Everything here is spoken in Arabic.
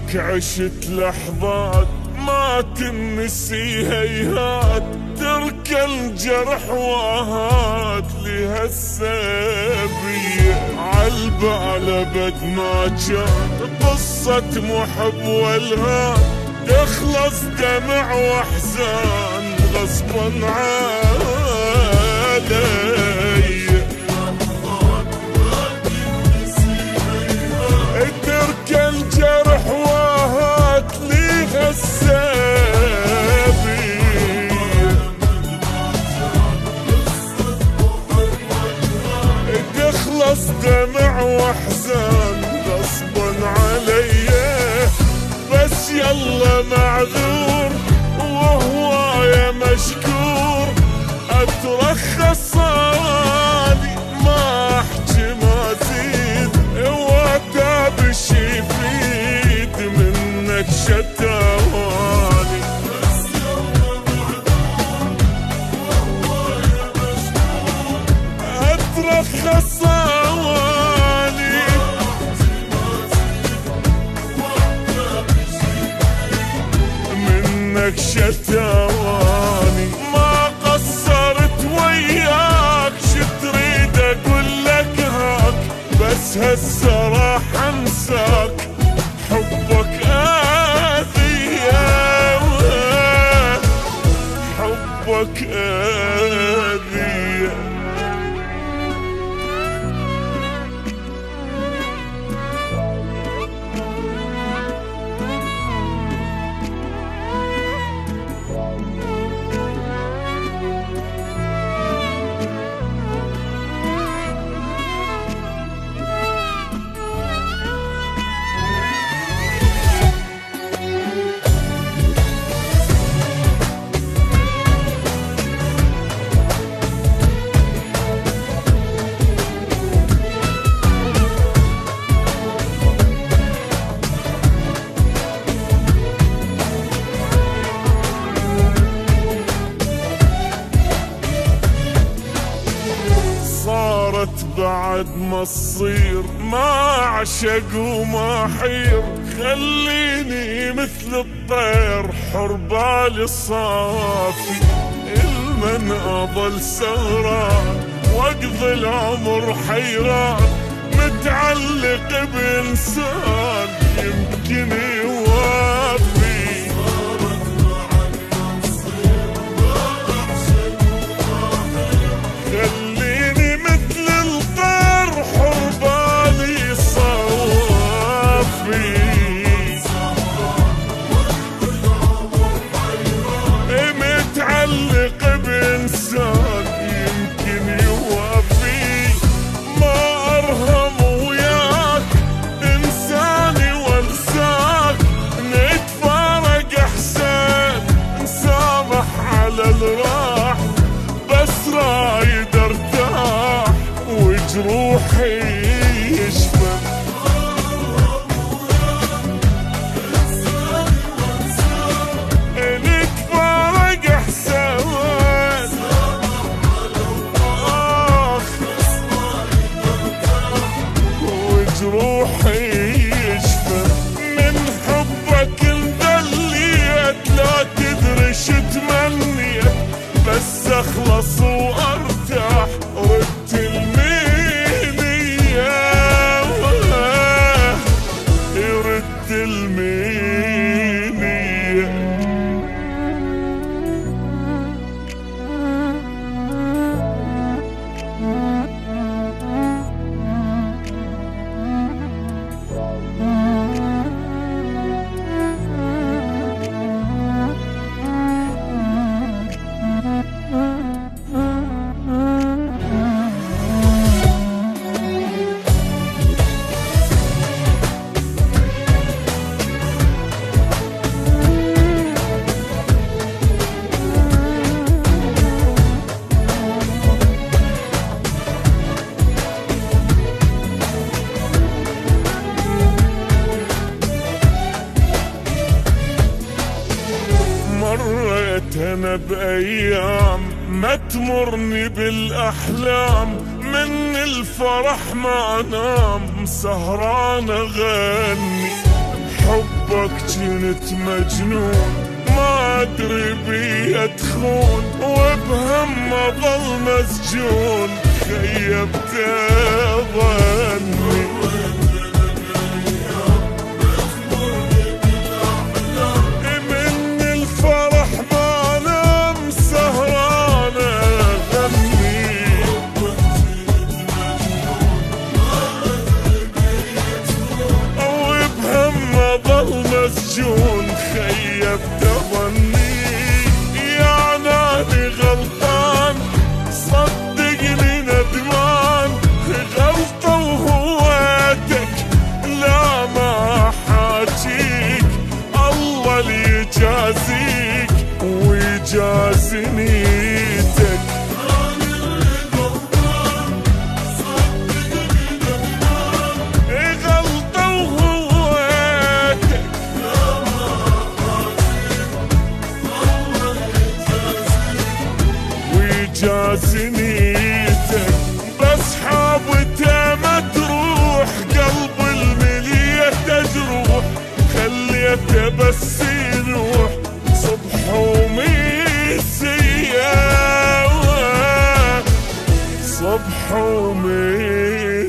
وياك عشت لحظات ما تنسي هيهات، ترك الجرح واهات لهالسبية عالبال ابد ما كان قصة محب والهان، تخلص دمع واحزان غصبا علي. ترك الجرح واهات لهالسبية تخلص دمع واحزان غصبا علي. بس يلا معذور وهوايا مشكور، اترخص صالي ما احكي ما زيد، واتابش يفيد منك شتاواني. اترخص صالي منك شتاواني. ما قصرت وياك شتريد اقول لك هاك، بس هسه راح انساك حبك اذية، حبك اذية. بعد ما تصير ما اعشق وما حير، خليني مثل الطير حر بالي صافي. المن اضل سهران واقضي العمر حيران، متعلق بانسان يمكن يوافي. بس رايد ارتاح وجروحي يشفى. نتفارق احسن وجروحي يشفى. من حبك انذليت لا تدري شو تمنيت، بس اخلص وارتاح ردت المينية، ردت المينية. مريت انا بايام ما تمرني بالاحلام، من الفرح ما انام سهران اغني. بحبك جنت مجنون، ما ادري بي ادخون، وبهم اظل مسجون، خيبت ظني. من الفرح ما نام سهران اغني، وبهم اظل مسجون، خيبت ظني. يا نادي غلطان صدقني ندمان، غلطة وهويتك لا ما حاجيك، الله اللي يجازيك ويجازي نيتك. غلطة وهويتك ويجازي نيتك، بس حابته ما تروح، قلب الملية تجروح، خليته بس يروح صبح ومسية، صبح ومسية.